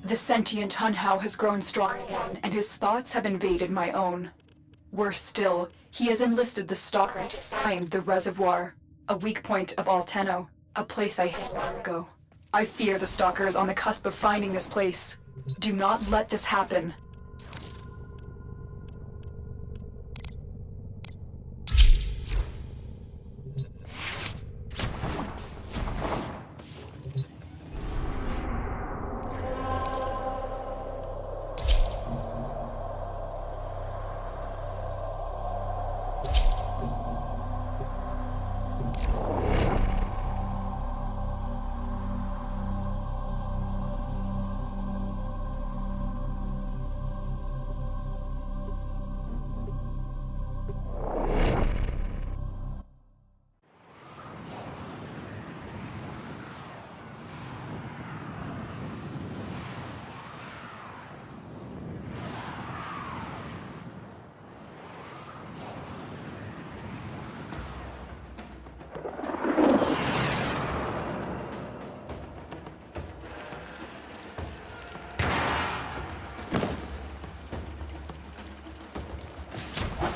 The sentient Hunhow has grown strong again, and his thoughts have invaded my own. Worse still, he has enlisted the Stalker to find the reservoir, a weak point of Alteno, a place I hid long ago. I fear the Stalker is on the cusp of finding this place. Do not let this happen.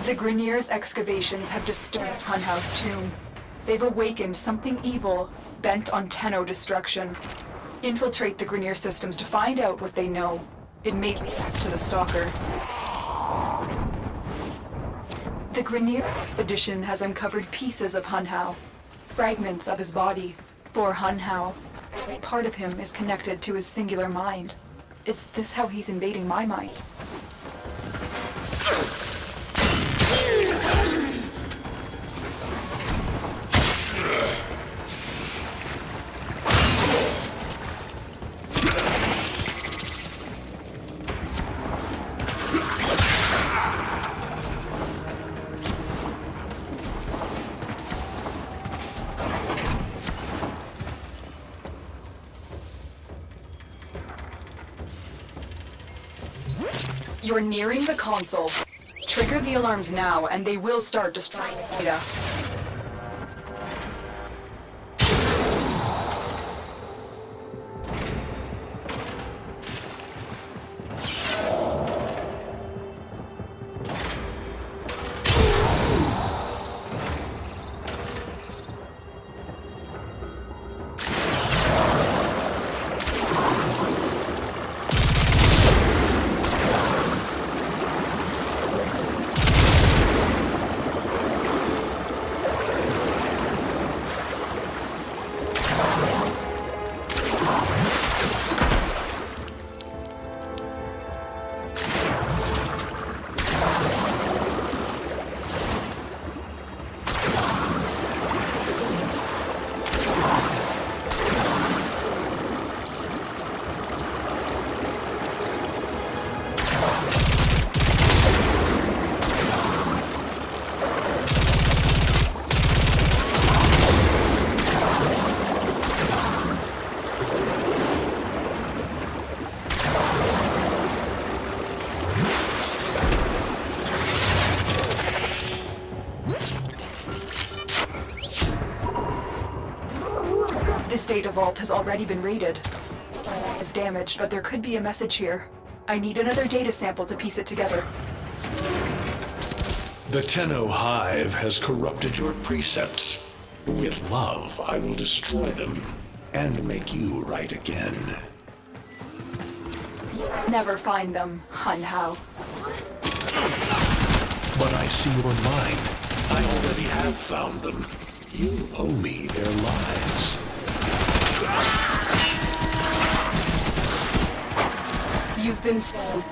The Greineer's excavations have disturbed Hunhow's tomb. They've awakened something evil, bent on Tenno destruction. Infiltrate the Greineer systems to find out what they know. It may lead us to the Stalker. The Greineer expedition has uncovered pieces of Hunhow, fragments of his body. For Hunhow, every part of him is connected to his singular mind. Is this how he's invading my mind? You're nearing the console. Trigger the alarms now, and they will start destroying the data. This data vault has already been raided. It's damaged, but there could be a message here. I need another data sample to piece it together. The Tenno Hive has corrupted your precepts. With love, I will destroy them and make you right again. Never find them, Hunhow. But I see your mind. I already have found them. You owe me their lives. You've been seen.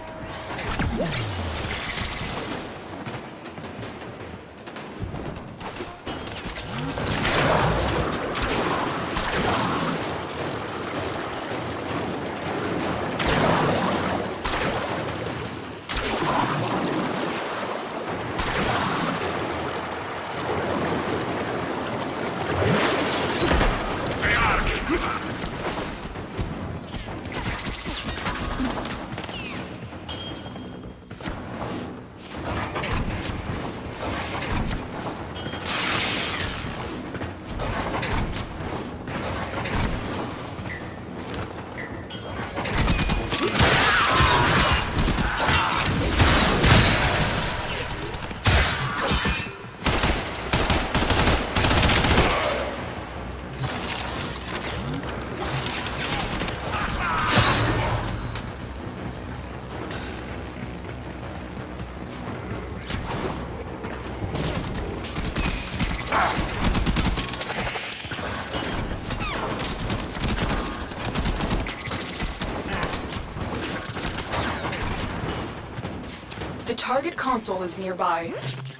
The target console is nearby.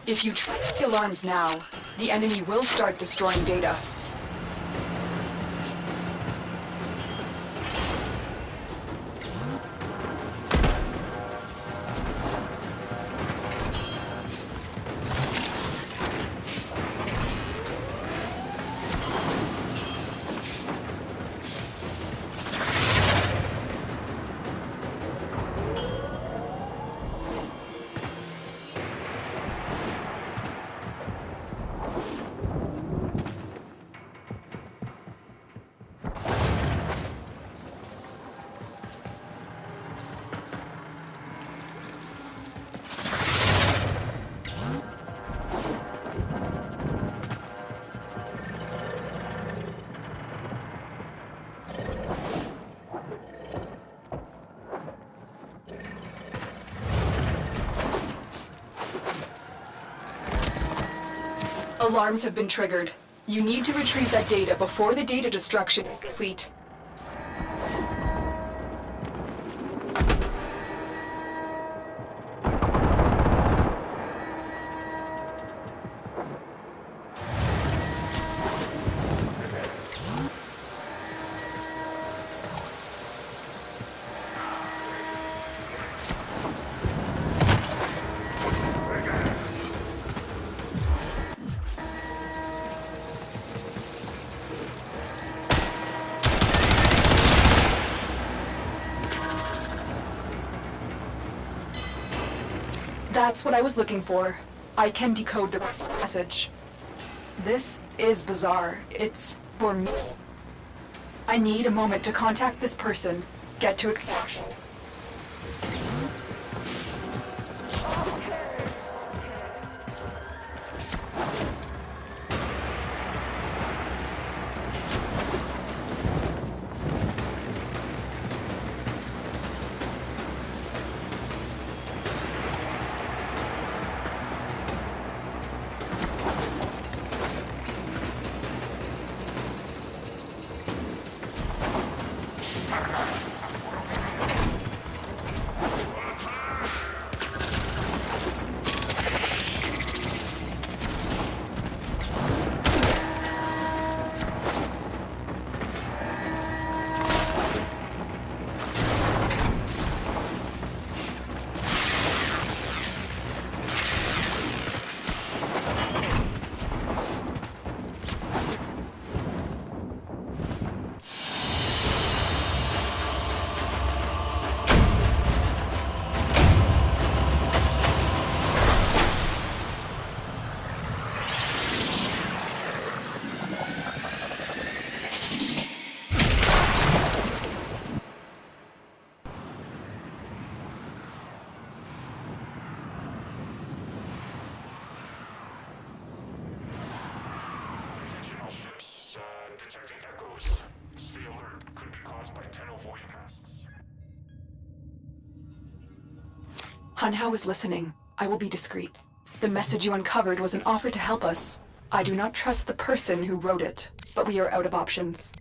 If you trip the alarms now, the enemy will start destroying data. Alarms have been triggered. You need to retrieve that data before the data destruction is complete. That's what I was looking for. I can decode the message. This is bizarre. It's for me. I need a moment to contact this person, get to extraction. Hunhao is listening. I will be discreet. The message you uncovered was an offer to help us. I do not trust the person who wrote it, but we are out of options.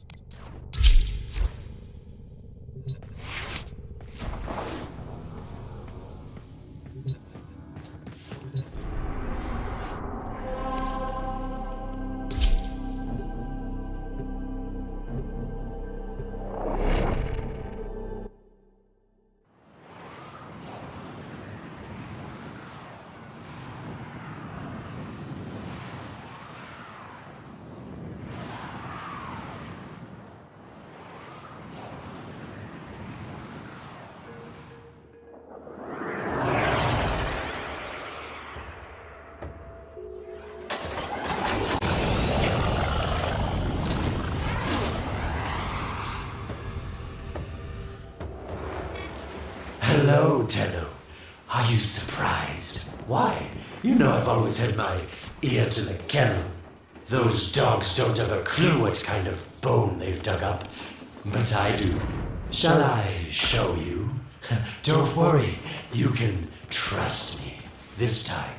Hello, Tenno. Are you surprised? Why? You know I've always had my ear to the kennel. Those dogs don't have a clue what kind of bone they've dug up. But I do. Shall I show you? Don't worry. You can trust me. This time.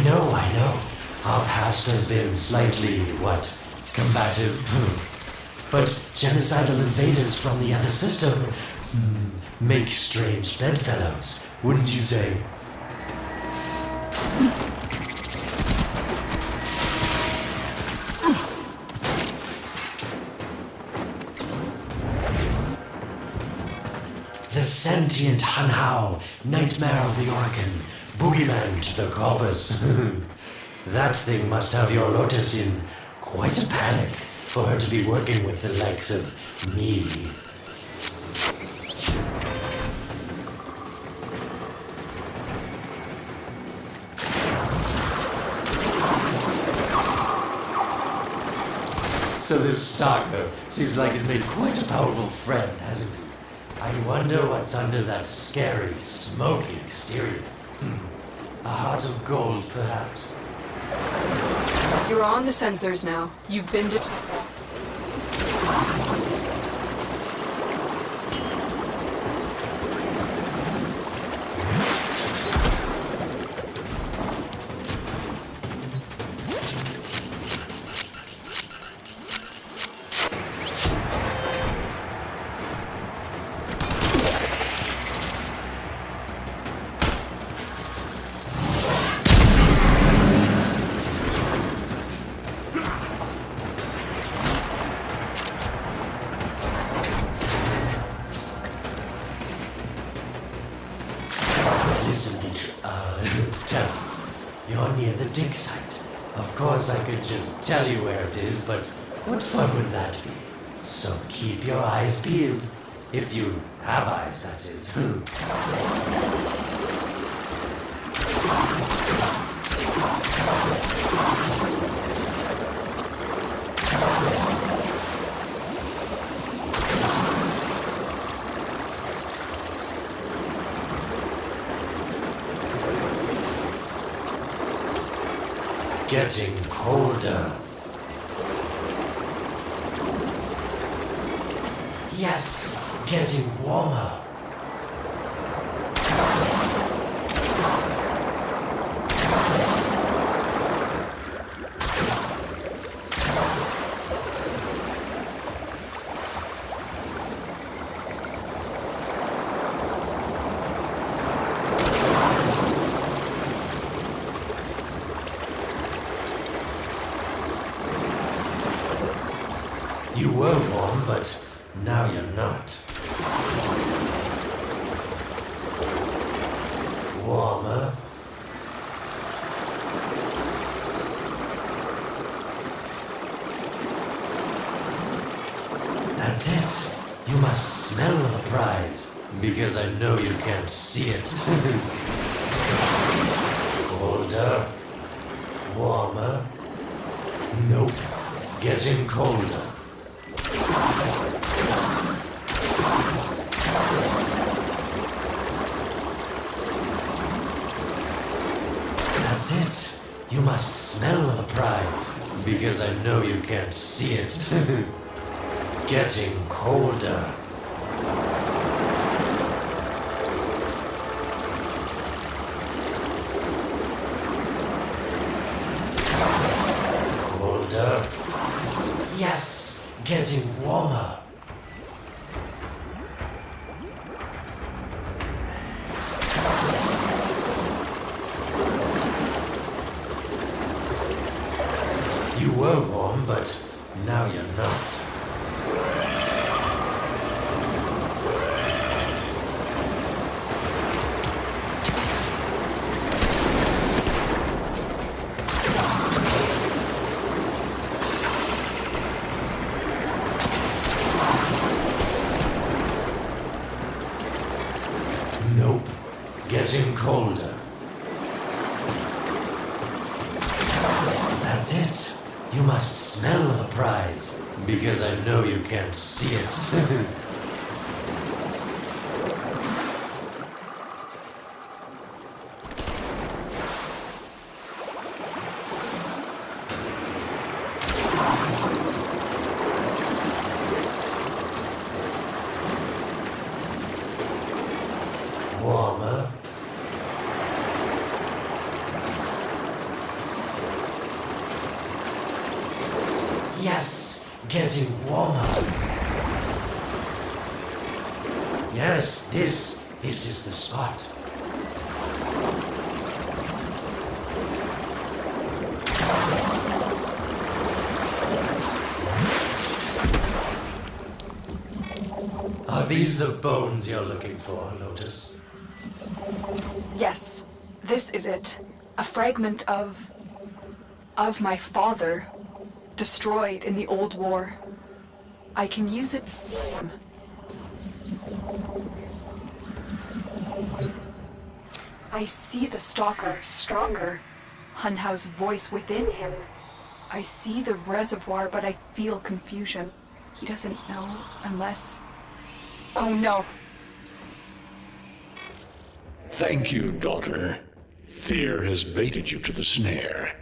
I know. Our past has been slightly, combative. But genocidal invaders from the other system make strange bedfellows, wouldn't you say? The sentient Hanhao, nightmare of the Organ, boogeyman to the corpus. That thing must have your Lotus in quite a panic for her to be working with the likes of me. So this Stalker seems like he's made quite a powerful friend, hasn't he? I wonder what's under that scary, smoky exterior. A heart of gold, perhaps? You're on the sensors now. You've been detected. Listen, tell me. You're near the dig site. Of course I could just tell you where it is, but what fun would that be? So keep your eyes peeled. If you have eyes, that is. Getting colder. Yes, getting warmer. You were warm, but now you're not. Warmer. That's it. You must smell the prize, because I know you can't see it. Colder. Warmer. Nope. Getting colder. That's it. You must smell the prize, because I know you can't see it. Getting colder. Colder. Yes, getting warmer. You were warm, but now you're not. Nope. Getting colder. That's it. You must smell the prize, because I know you can't see it. Warmer. getting warmer. Yes, this is the spot. Are these the bones you're looking for, Lotus? Yes, this is it. A fragment of my father, destroyed in the old war. I can use it to see him. I see the Stalker stronger. Hunhow's voice within him. I see the reservoir, but I feel confusion. He doesn't know unless... Oh no. Thank you, daughter. Fear has baited you to the snare.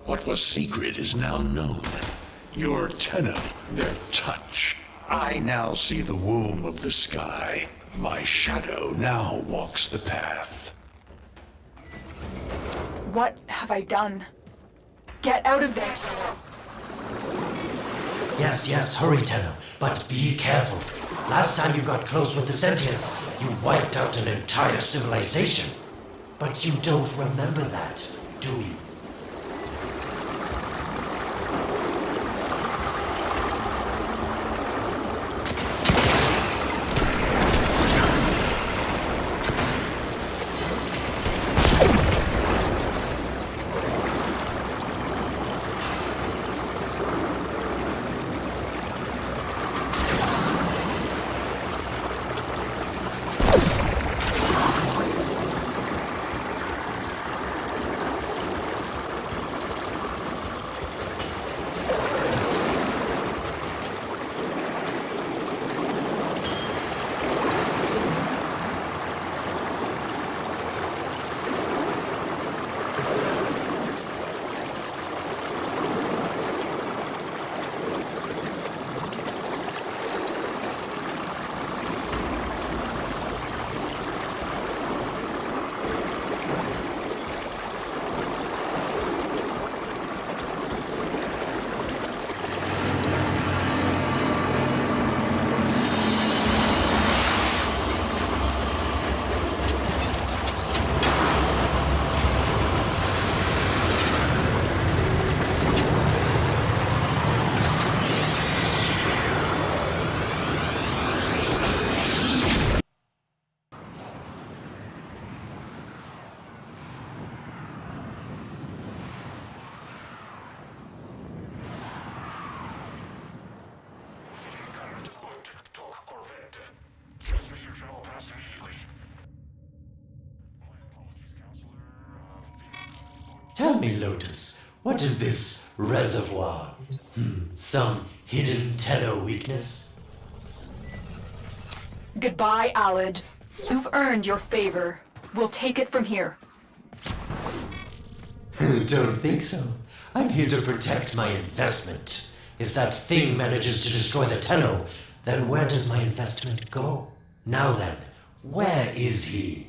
What was secret is now known. Your tenor, their touch. I now see the womb of the sky. My shadow now walks the path. What have I done? Get out of there, Tenno. Yes, hurry, Tenno, but be careful. Last time you got close with the Sentients, you wiped out an entire civilization. But you don't remember that, do you? Tell me, Lotus, what is this reservoir? Some hidden Tenno weakness? Goodbye, Alid. You've earned your favor. We'll take it from here. Don't think so. I'm here to protect my investment. If that thing manages to destroy the Tenno, then where does my investment go? Now then, where is he?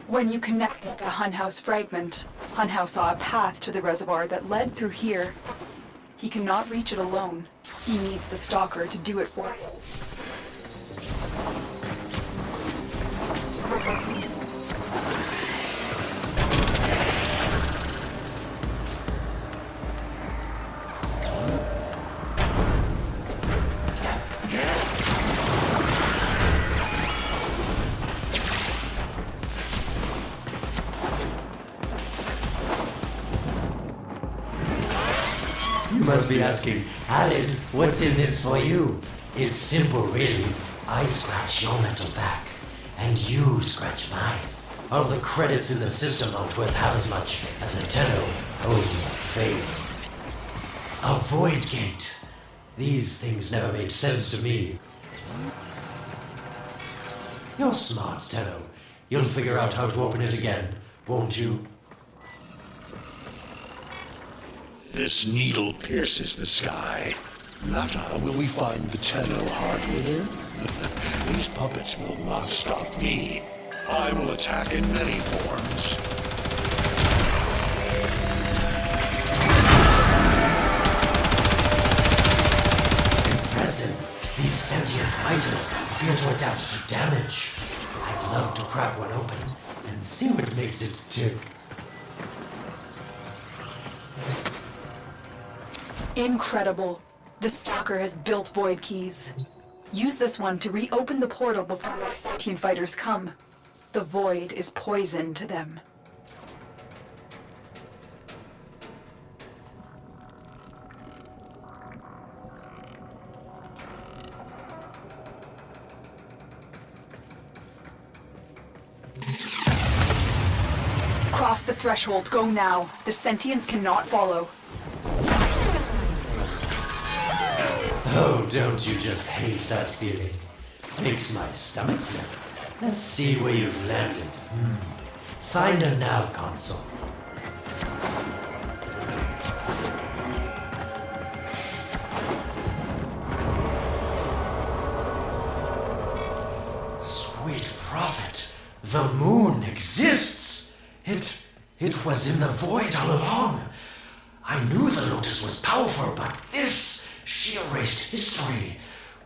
When you connected to Hunhow's fragment, Hunhow saw a path to the reservoir that led through here. He cannot reach it alone. He needs the Stalker to do it for him. must be asking, Alan, what's in this for you? It's simple, really. I scratch your metal back, and you scratch mine. All the credits in the system aren't worth half as much as a tenno. Oh, fail. A void gate. These things never made sense to me. You're smart, Tenno. You'll figure out how to open it again, won't you? This needle pierces the sky. Not will we find the Tenno hardware. These puppets will not stop me. I will attack in many forms. Impressive. These sentient fighters appear to adapt to damage. I'd love to crack one open and see what makes it tick. Incredible. The Stalker has built void keys. Use this one to reopen the portal before the sentient fighters come. The void is poison to them. Cross the threshold. Go now. The sentients cannot follow. Oh, don't you just hate that feeling? Makes my stomach flip. Let's see where you've landed. Find a nav console. Sweet prophet, the moon exists! It was in the void all along. I knew the Lotus was powerful, but this, she erased history.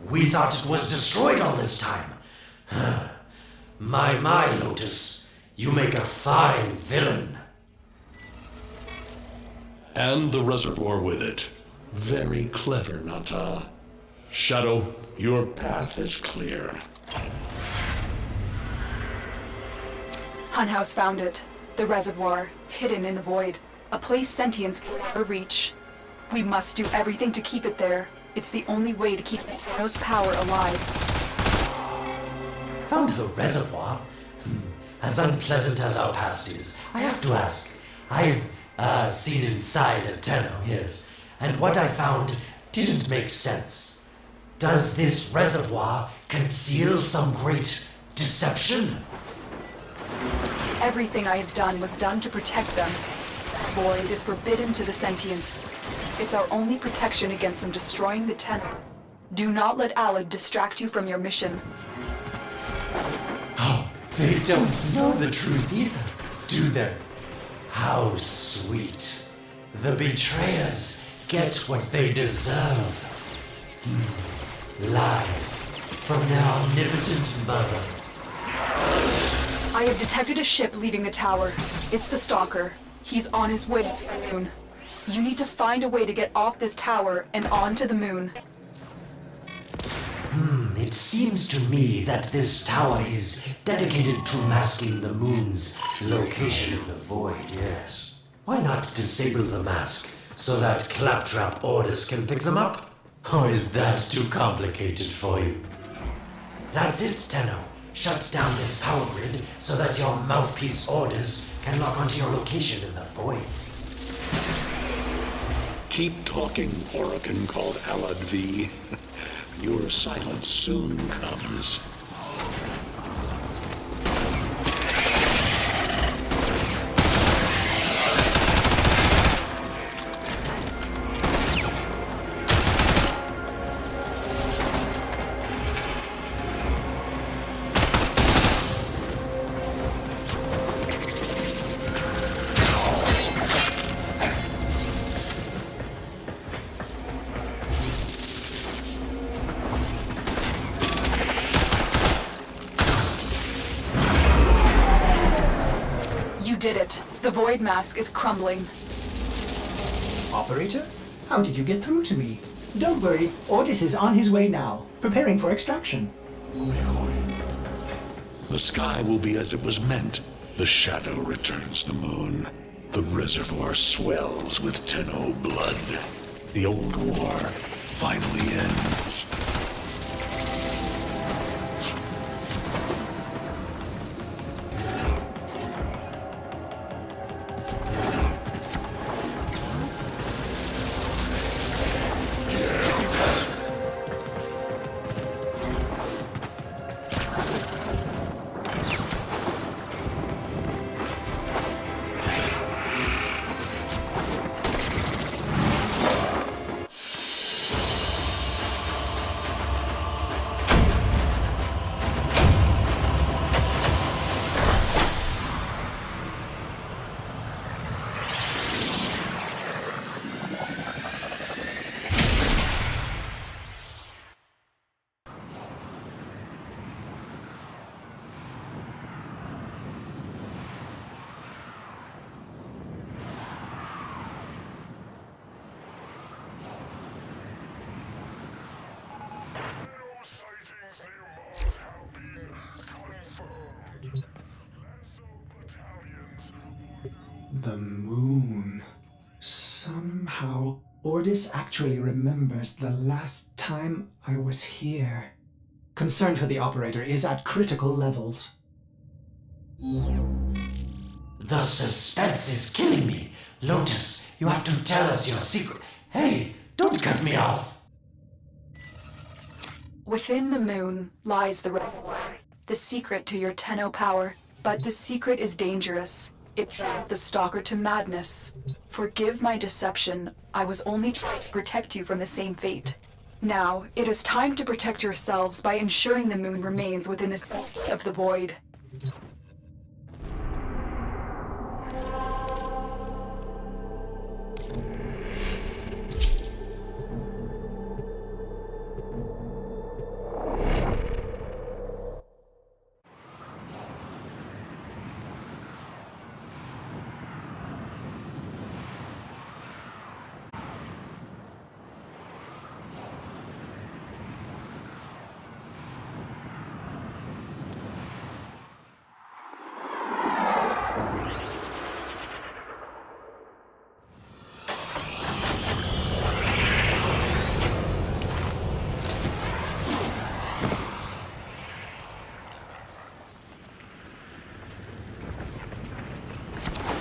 We thought it was destroyed all this time. My, Lotus, you make a fine villain. And the reservoir with it. Very clever, Nata. Shadow, your path is clear. Hunhouse found it. The reservoir, hidden in the void. A place sentients can never reach. We must do everything to keep it there. It's the only way to keep Tenno's power alive. Found the reservoir? As unpleasant as our past is, I have to ask. I've seen inside a Tenno, yes, and what I found didn't make sense. Does this reservoir conceal some great deception? Everything I have done was done to protect them. The void is forbidden to the sentients. It's our only protection against them destroying the Tenno. Do not let Alad distract you from your mission. Oh, they don't know the truth either, do they? How sweet. The betrayers get what they deserve. Lies from their omnipotent mother. I have detected a ship leaving the tower. It's the Stalker. He's on his way to the moon. You need to find a way to get off this tower and onto the moon. It seems to me that this tower is dedicated to masking the moon's location in the void, yes. Why not disable the mask so that claptrap orders can pick them up? Or is that too complicated for you? That's it, Tenno. Shut down this power grid so that your mouthpiece orders can lock onto your location in the void. Keep talking, Orokin called Alad V. Your silence soon comes. Did it. The void mask is crumbling. Operator? How did you get through to me? Don't worry, Ordis is on his way now, preparing for extraction. The sky will be as it was meant. The shadow returns the moon. The reservoir swells with Tenno blood. The old war finally ends. The moon. Somehow, Ordis actually remembers the last time I was here. Concern for the operator is at critical levels. The suspense is killing me. Lotus, you have to tell us your secret. Hey, don't cut me off. Within the moon lies the reservoir, the secret to your Tenno power. But the secret is dangerous. It drove the Stalker to madness. Forgive my deception. I was only trying to protect you from the same fate. Now, it is time to protect yourselves by ensuring the moon remains within the safety of the void.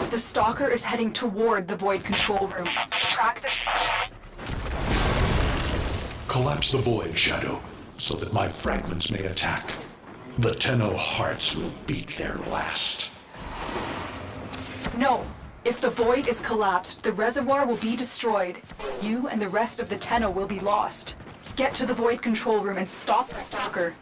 The Stalker is heading toward the Void control room. Track the... Collapse the void, Shadow, so that my fragments may attack. The Tenno hearts will beat their last. No! If the Void is collapsed, the reservoir will be destroyed. You and the rest of the Tenno will be lost. Get to the Void control room and stop the Stalker.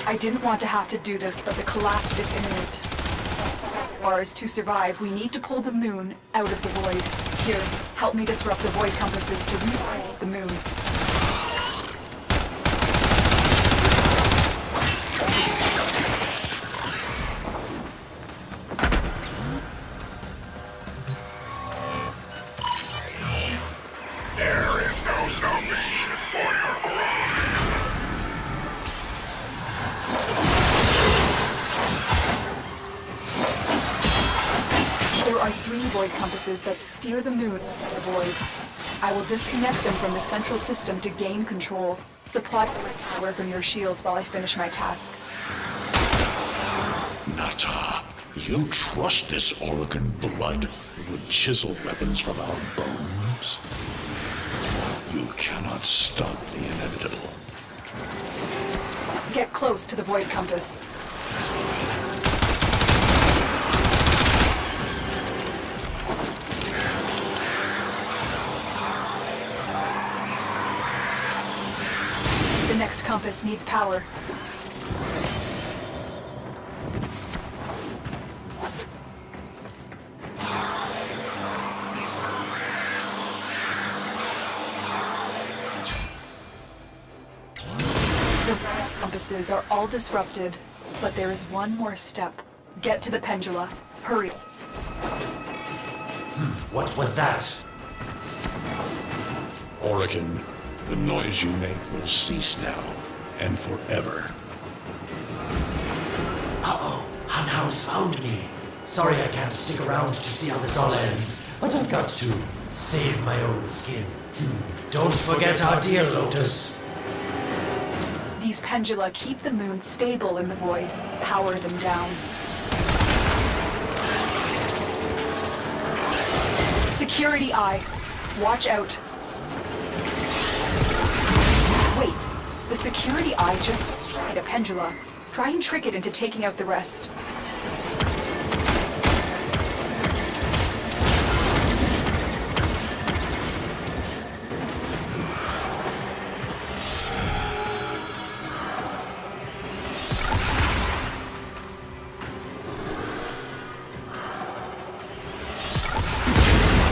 I didn't want to have to do this, but the collapse is imminent. As far as to survive, we need to pull the moon out of the void. Here, help me disrupt the void compasses to reorient the moon. There is no stopping for your grind. There are 3 void compasses that steer the moon into the void. I will disconnect them from the central system to gain control. Supply power from your shields while I finish my task. Nata, you trust this Oregon blood who would chisel weapons from our bones? You cannot stop the inevitable. Get close to the void compass. The next compass needs power. The compasses are all disrupted, but there is one more step. Get to the pendula. Hurry. What was that? Orican, the noise you make will cease now, and forever. Uh-oh, Hanau's found me. Sorry I can't stick around to see how this all ends, but I've got to save my own skin. Don't forget our deal, Lotus. These pendula keep the moon stable in the void. Power them down. Security eye. Watch out. Wait. The security eye just destroyed a pendula. Try and trick it into taking out the rest.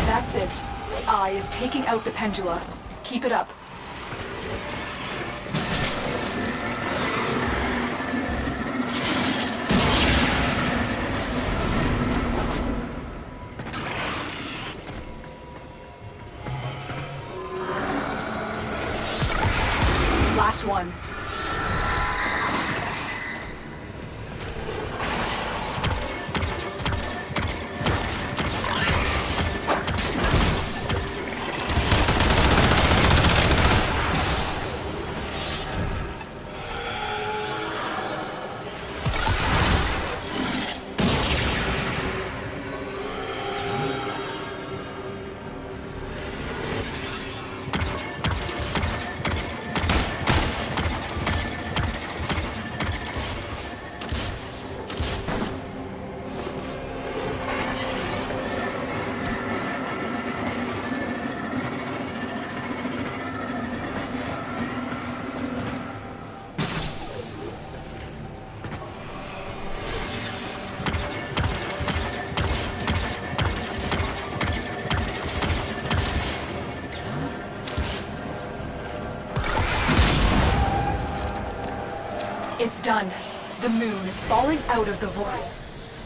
That's it. The eye is taking out the pendula. Keep it up. Last one. It's done. The moon is falling out of the void.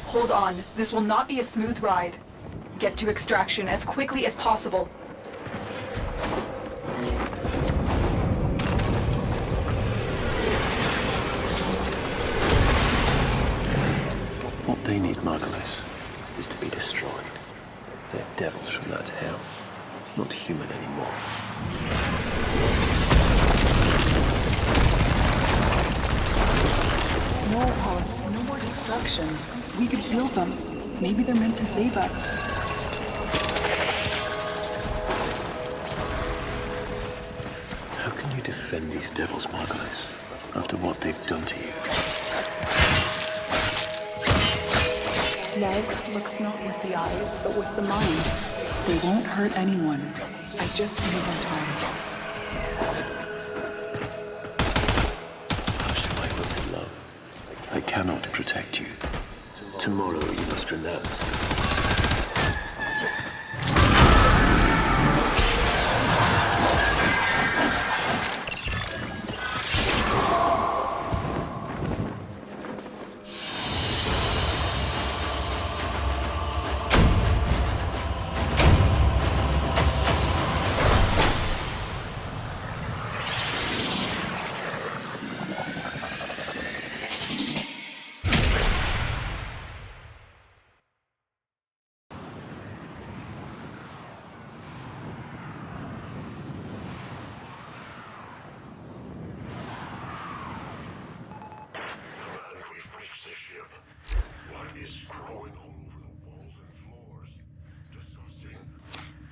Hold on, this will not be a smooth ride. Get to extraction as quickly as possible. What they need, Margulis, is to be destroyed. They're devils from that hell, not human anymore. No, Hollis, no more destruction. We could heal them. Maybe they're meant to save us. How can you defend these devils, Margulis, after what they've done to you? Love looks not with the eyes, but with the mind. They won't hurt anyone. I just need more time. I cannot protect you. Tomorrow you must renounce.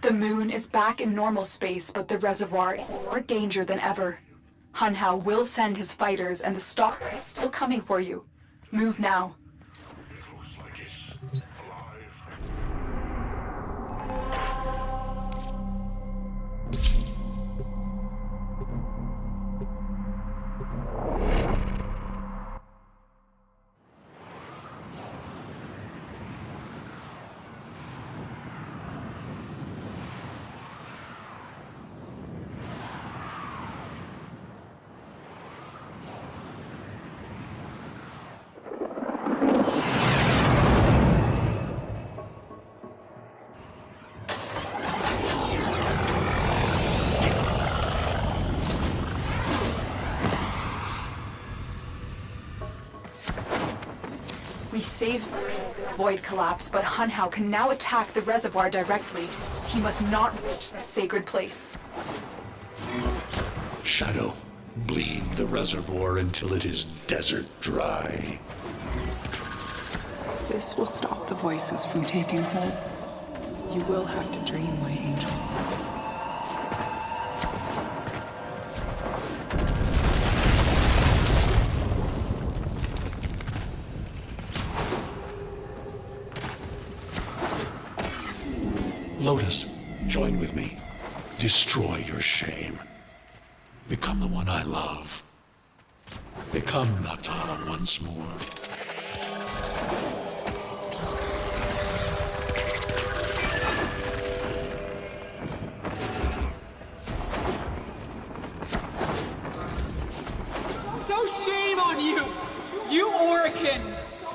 The moon is back in normal space, but the reservoir is in more danger than ever. Hunhao will send his fighters, and the Stalker is still coming for you. Move now. It looks like it's alive. saved the void collapse, but Hunhow can now attack the reservoir directly. He must not reach this sacred place. Shadow, bleed the reservoir until it is desert dry. This will stop the voices from taking hold. You will have to dream, my angel. Lotus, join with me. Destroy your shame. Become the one I love. Become Nata once more. So shame on you! You Orican!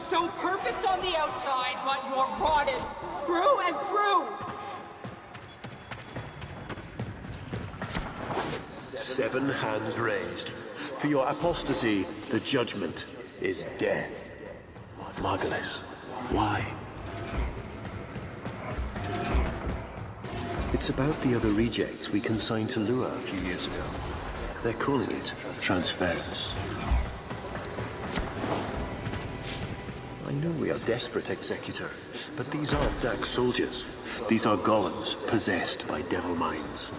So perfect on the outside, but you're rotted through and through! 7 hands raised. For your apostasy, the judgment is death. Margulis, why? It's about the other rejects we consigned to Lua a few years ago. They're calling it transference. I know we are desperate, Executor, but these aren't Dax soldiers. These are golems possessed by devil minds.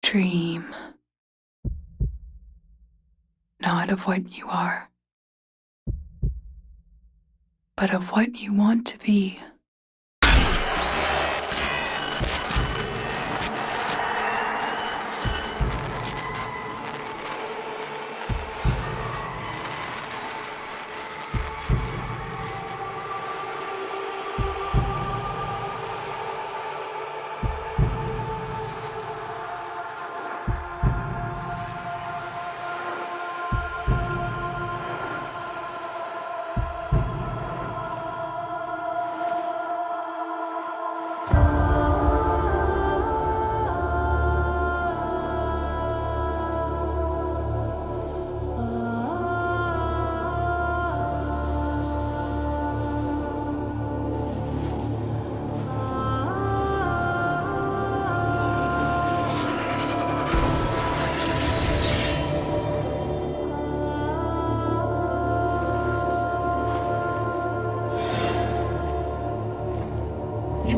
Dream. Not of what you are, but of what you want to be.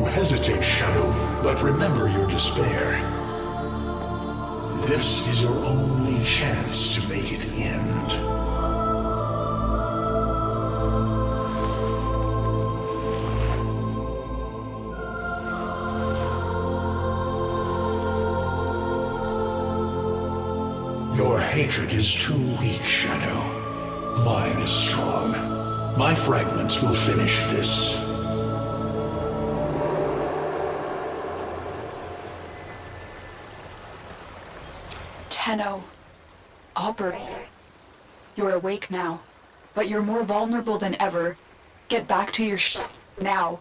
Hesitate, Shadow, but remember your despair. This is your only chance to make it end. Your hatred is too weak, Shadow. Mine is strong. My fragments will finish this. Tenno. Operator. You're awake now, but you're more vulnerable than ever. Get back to your now.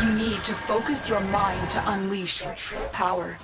You need to focus your mind to unleash your true power.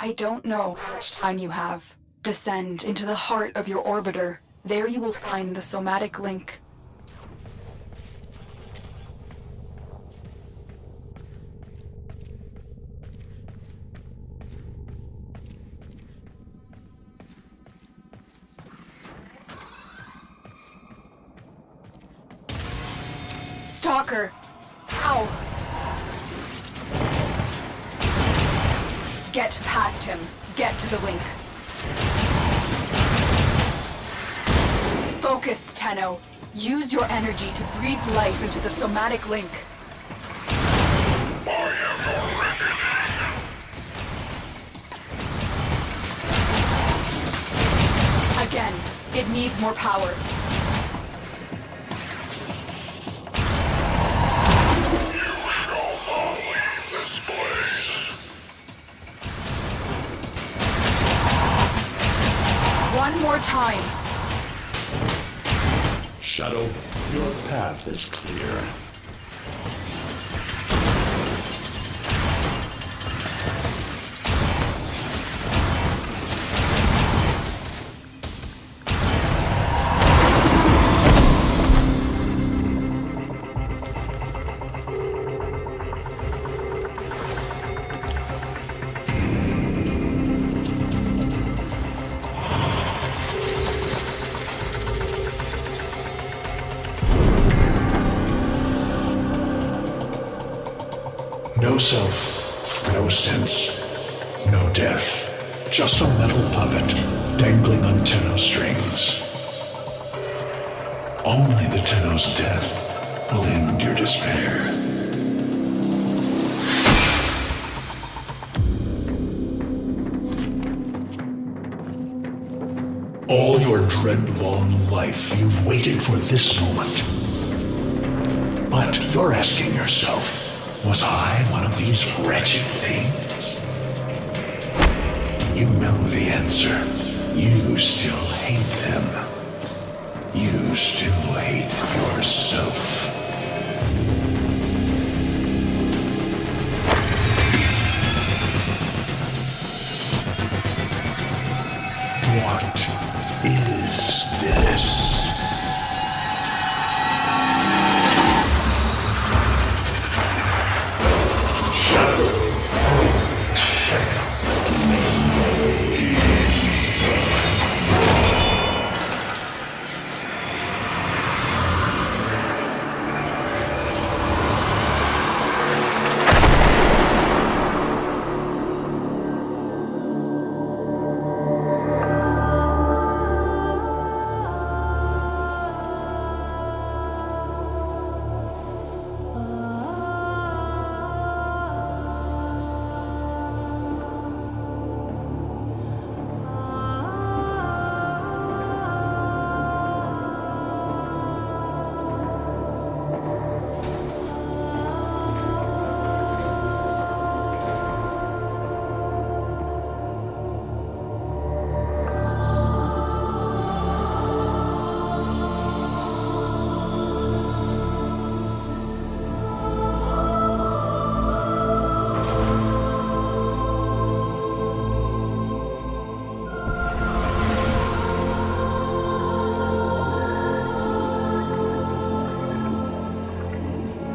I don't know how much time you have. Descend into the heart of your orbiter. There you will find the somatic link. Stalker! Ow! Get past him. Get to the link. Focus, Tenno. Use your energy to breathe life into the somatic link. Again, it needs more power. One more time. Shadow, your path is clear. No self, no sense, no death. Just a metal puppet dangling on Tenno strings. Only the Tenno's death will end your despair. All your dread-long life, you've waited for this moment. But you're asking yourself, was I one of these wretched things? You know the answer. You still hate them. You still hate yourself. What is this?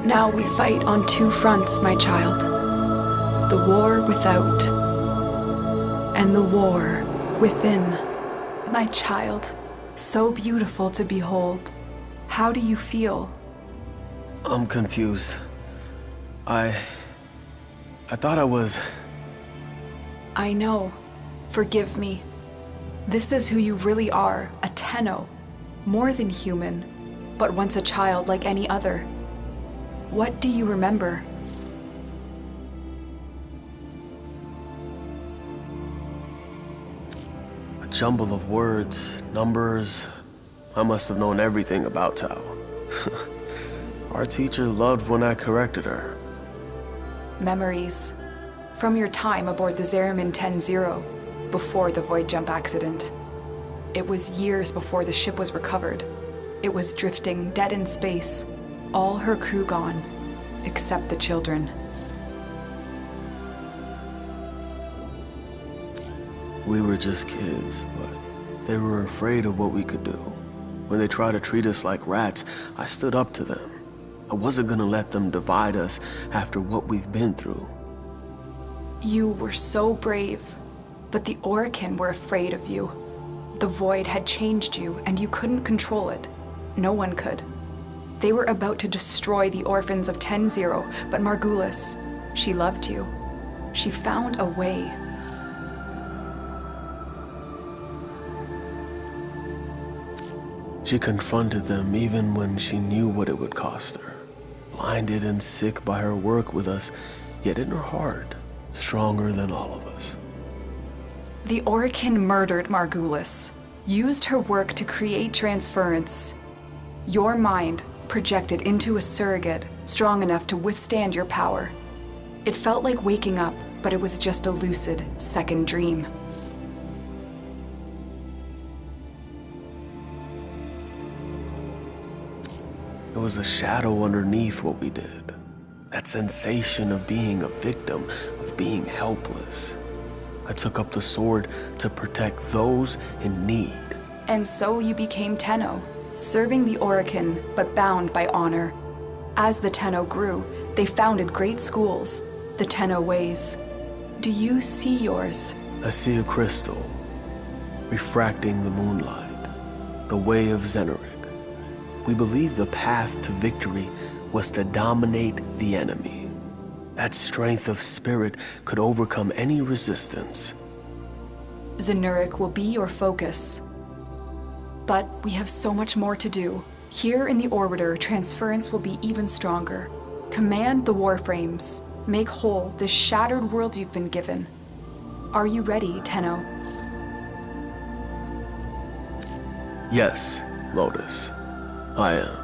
Now we fight on two fronts, my child. The war without, and the war within. My child, so beautiful to behold. How do you feel? I'm confused. I thought I was... I know. Forgive me. This is who you really are, a Tenno. More than human, but once a child like any other. What do you remember? A jumble of words, numbers. I must have known everything about Tao. Our teacher loved when I corrected her. Memories. From your time aboard the Zeramin 10-0, before the void jump accident. It was years before the ship was recovered. It was drifting dead in space. All her crew gone, except the children. We were just kids, but they were afraid of what we could do. When they tried to treat us like rats, I stood up to them. I wasn't gonna let them divide us after what we've been through. You were so brave, but the Orokin were afraid of you. The void had changed you, and you couldn't control it. No one could. They were about to destroy the orphans of 10-0, but Margulis, she loved you. She found a way. She confronted them even when she knew what it would cost her. Blinded and sick by her work with us, yet in her heart, stronger than all of us. The Orokin murdered Margulis, used her work to create transference. Your mind projected into a surrogate strong enough to withstand your power. It felt like waking up, but it was just a lucid second dream. It was a shadow underneath what we did. That sensation of being a victim, of being helpless. I took up the sword to protect those in need. And so you became Tenno, serving the Orokin, but bound by honor. As the Tenno grew, they founded great schools, the Tenno ways. Do you see yours? I see a crystal, refracting the moonlight, the way of zenurik. We believed the path to victory was to dominate the enemy. That strength of spirit could overcome any resistance. Zenurik will be your focus. But we have so much more to do. Here in the Orbiter, transference will be even stronger. Command the Warframes. Make whole this shattered world you've been given. Are you ready, Tenno? Yes, Lotus, I am.